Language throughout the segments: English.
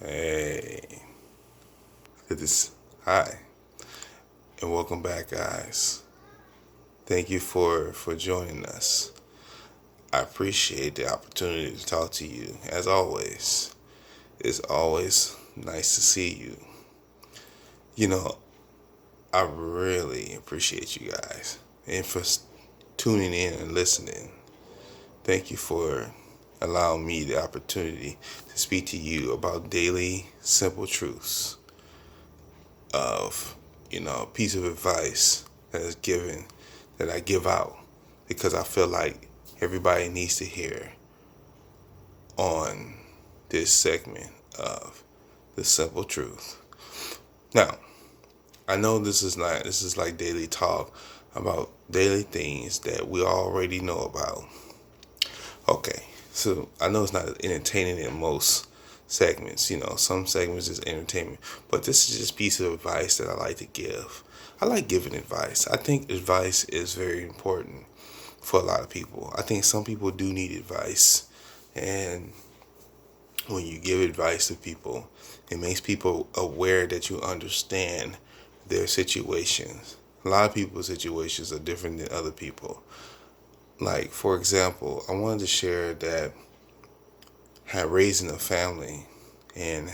Hey, hi, and welcome back, guys. Thank you for joining us. I appreciate the opportunity to talk to you. As always, it's always nice to see you. You know, I really appreciate you guys and for tuning in and listening. Thank you for allowing me the opportunity to speak to you about daily simple truths of, a piece of advice that is given, that I give out, because I feel like everybody needs to hear on this segment of the simple truth. Now, I know this is like daily talk about daily things that we already know about. Okay, so I know it's not as entertaining in most segments. Some segments is entertainment, but this is just a piece of advice that I like to give. I like giving advice. I think advice is very important for a lot of people. I think some people do need advice, and when you give advice to people, it makes people aware that you understand their situations. A lot of people's situations are different than other people. Like, for example, I wanted to share that had raising a family and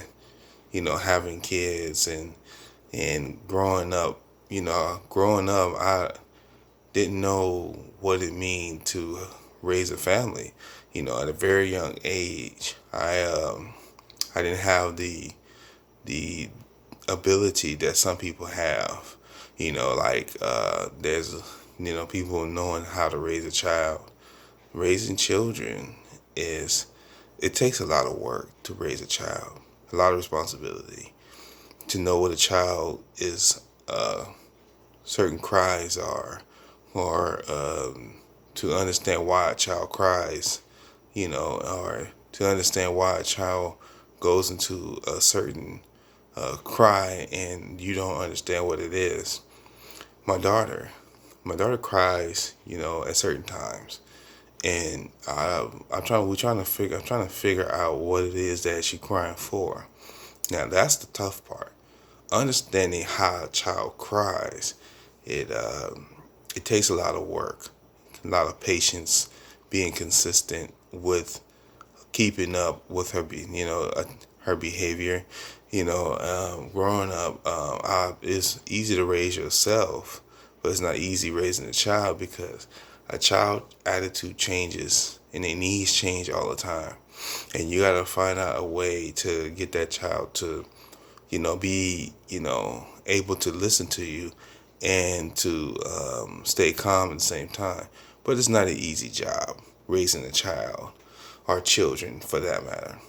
having kids and growing up I didn't know what it mean to raise a family. At a very young age, I didn't have the ability that some people have. There's people knowing how to raise a child. Raising children is it takes a lot of work to raise a child, a lot of responsibility. To know what a child is, certain cries are, or to understand why a child cries, or to understand why a child goes into a certain cry and you don't understand what it is. My daughter, my daughter cries, at certain times, and I'm trying to figure out what it is that she's crying for. Now that's the tough part. Understanding how a child cries, it it takes a lot of work, a lot of patience, being consistent with keeping up with her behavior. Growing up, it's easy to raise yourself, but it's not easy raising a child because a child attitude changes and their needs change all the time, and you gotta find out a way to get that child to be able to listen to you and to stay calm at the same time. But it's not an easy job raising a child or children for that matter,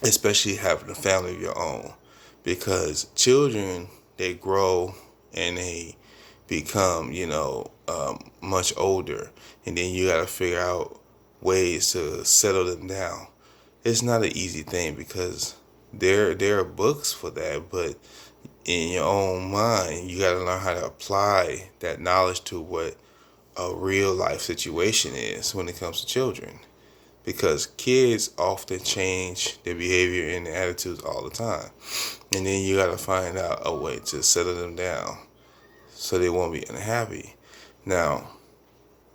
especially having a family of your own, because children, they grow and they become much older, and then you got to figure out ways to settle them down. It's not an easy thing because there are books for that, but in your own mind, you got to learn how to apply that knowledge to what a real life situation is when it comes to children, because kids often change their behavior and their attitudes all the time. And then you got to find out a way to settle them down so they won't be unhappy. Now,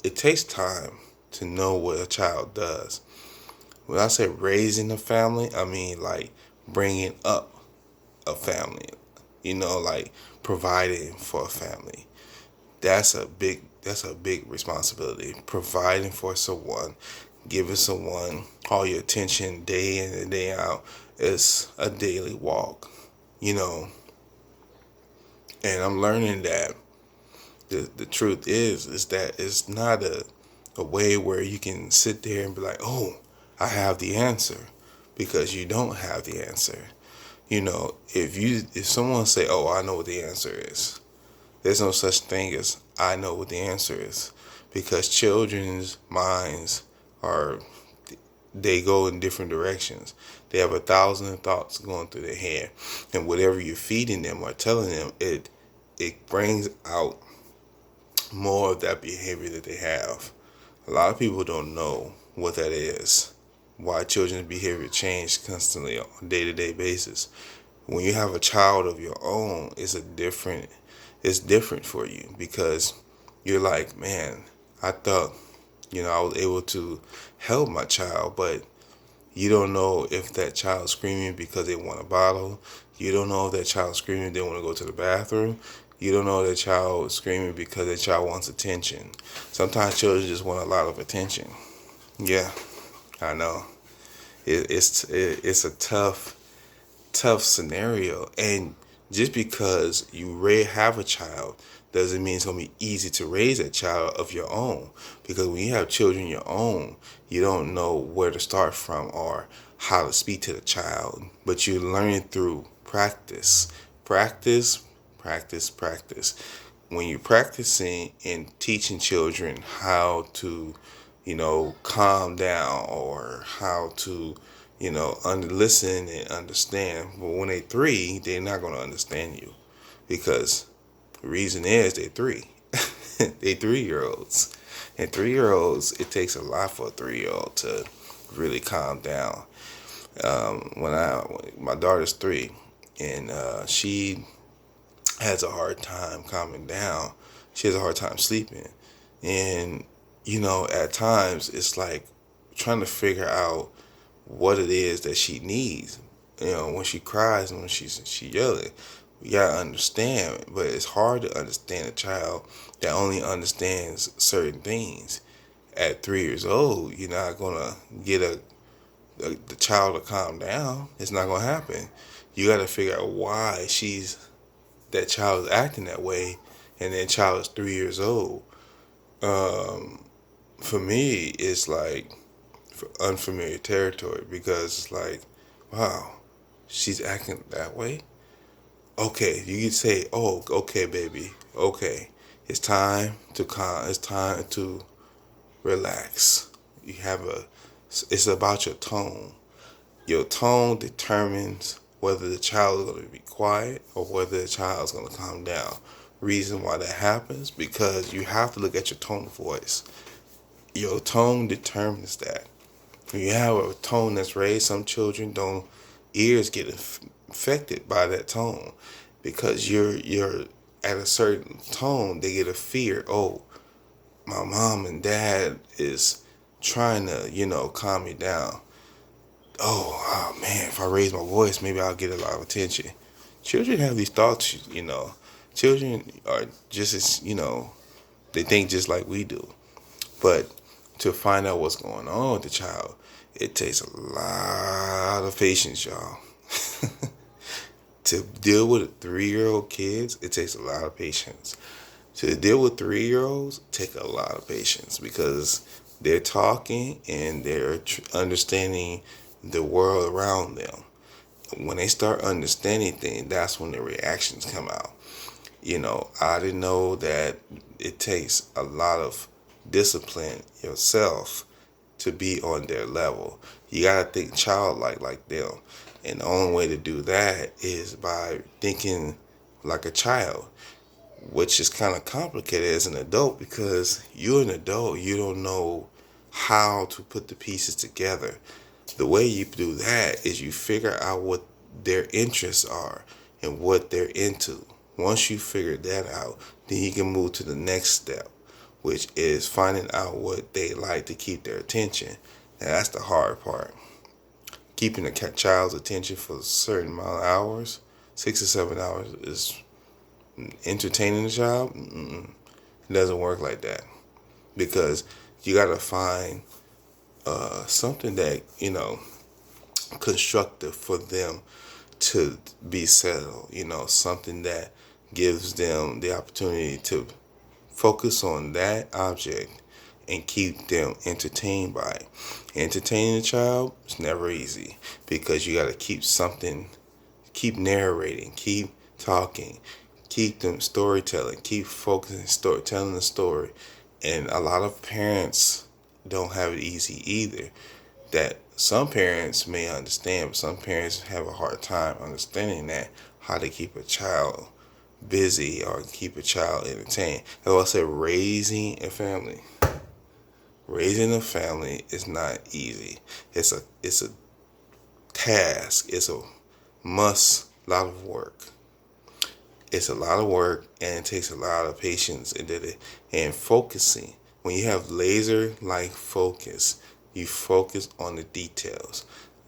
it takes time to know what a child does. When I say raising a family, I mean like bringing up a family, like providing for a family. That's a big responsibility. Providing for someone, giving someone all your attention day in and day out is a daily walk, you know. And I'm learning that the truth is that it's not a way where you can sit there and be like, oh, I have the answer, because you don't have the answer. If someone say, oh, I know what the answer is, there's no such thing as I know what the answer is, because children's minds are, they go in different directions. They have 1,000 thoughts going through their head, and whatever you're feeding them or telling them, it brings out more of that behavior that they have. A lot of people don't know what that is. why children's behavior change constantly on a day-to-day basis. When you have a child of your own, it's different for you because you're like, man, I thought, I was able to help my child, but you don't know if that child's screaming because they want a bottle. You don't know if that child's screaming they want to go to the bathroom. You don't know if that child is screaming because that child wants attention. Sometimes children just want a lot of attention. Yeah, I know. It's a tough scenario, and just because you have a child doesn't mean it's gonna be easy to raise a child of your own. Because when you have children your own, you don't know where to start from or how to speak to the child, but you learn it through practice, practice. When you're practicing and teaching children how to, calm down or how to, listen and understand. But when they're 3, they're not going to understand you because the reason is they're 3. They 3-year-olds. And 3-year-olds, it takes a lot for a 3-year-old to really calm down. My daughter's 3, and she has a hard time calming down. She has a hard time sleeping. And, at times it's like trying to figure out what it is that she needs. When she cries and when she yelling, we gotta understand. But it's hard to understand a child that only understands certain things. At 3 years old, you're not gonna get the child to calm down. It's not gonna happen. You gotta figure out why that child is acting that way, and that child is 3 years old. For me, it's like unfamiliar territory because it's like, wow, she's acting that way. Okay, you can say, oh, okay, baby, okay, it's time to calm. It's time to relax. You have a. It's about your tone. Your tone determines whether the child is going to be quiet or whether the child is going to calm down. Reason why that happens, because you have to look at your tone of voice. Your tone determines that. When you have a tone that's raised, some children don't ears get affected by that tone because you're at a certain tone. They get a fear. Oh, my mom and dad is trying to calm me down. Oh man, if I raise my voice, maybe I'll get a lot of attention. Children have these thoughts. Children are just as they think just like we do. But to find out what's going on with the child, it takes a lot of patience, y'all. To deal with 3-year-old kids, it takes a lot of patience. To deal with 3-year-olds, take a lot of patience because they're talking and they're understanding the world around them. When they start understanding things, that's when their reactions come out. I didn't know that it takes a lot of discipline yourself to be on their level. You gotta think childlike like them. And the only way to do that is by thinking like a child, which is kind of complicated as an adult because you're an adult, you don't know how to put the pieces together. The way you do that is you figure out what their interests are and what they're into. Once you figure that out, then you can move to the next step, which is finding out what they like to keep their attention. Now, that's the hard part. Keeping a child's attention for a certain amount of hours, 6 or 7 hours, is entertaining the child. It doesn't work like that because you got to find something that constructive for them to be settled. Something that gives them the opportunity to focus on that object and keep them entertained by it. Entertaining a child is never easy because you got to keep narrating, keep talking, keep them storytelling, keep focusing, telling the story. And a lot of parents don't have it easy either. That some parents may understand, but some parents have a hard time understanding that, how to keep a child busy or keep a child entertained. As I said, raising a family. Raising a family is not easy. It's a task. It's a lot of work. It's a lot of work, and it takes a lot of patience and focusing. When you have laser like focus, you focus on the details.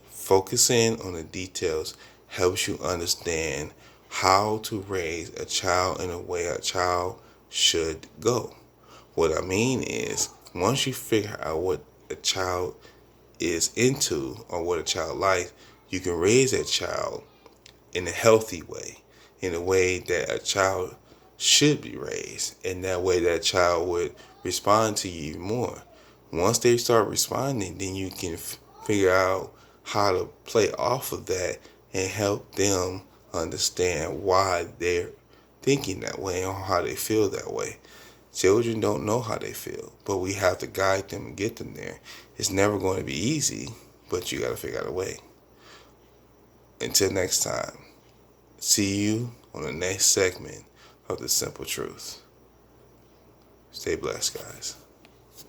Focusing on the details helps you understand how to raise a child in a way a child should go. What I mean is, once you figure out what a child is into or what a child likes, you can raise that child in a healthy way, in a way that a child should be raised, and that way that child would respond to you even more. Once they start responding, then you can figure out how to play off of that and help them understand why they're thinking that way or how they feel that way. Children don't know how they feel, but we have to guide them and get them there. It's never going to be easy, but you got to figure out a way. Until next time, see you on the next segment of The Simple Truth. Stay blessed, guys.